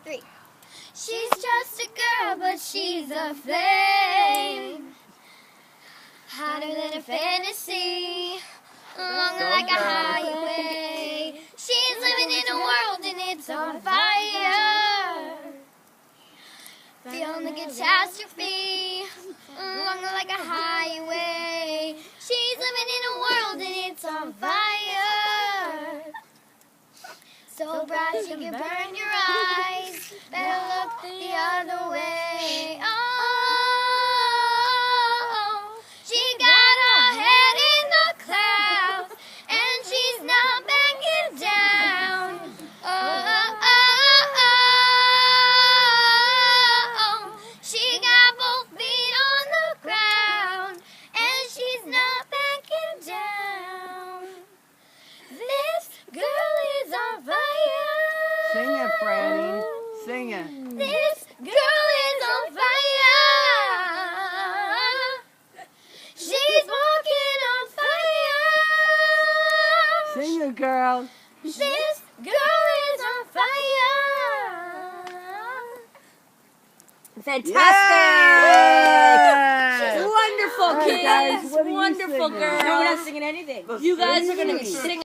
3. She's just a girl, but she's a flame. Hotter than a fantasy, longer like a highway. She's living in a world and it's on fire. Beyond the catastrophe, longer like a highway. She's living in a world and it's on fire. So bright you can burn your eyes. Better look the other way. Oh, she got her head in the clouds and she's not backing down. Oh, she got both feet on the ground and she's not backing down. This girl is on fire. Sing it, Frannie. Sing it. This girl is on fire. She's walking on fire. Sing it, girl. This girl is on fire. Fantastic! Yeah! Wonderful, All right, kids! guys, what are you Wonderful singing? girls! No, we're not singing anything. You guys are going to be singing.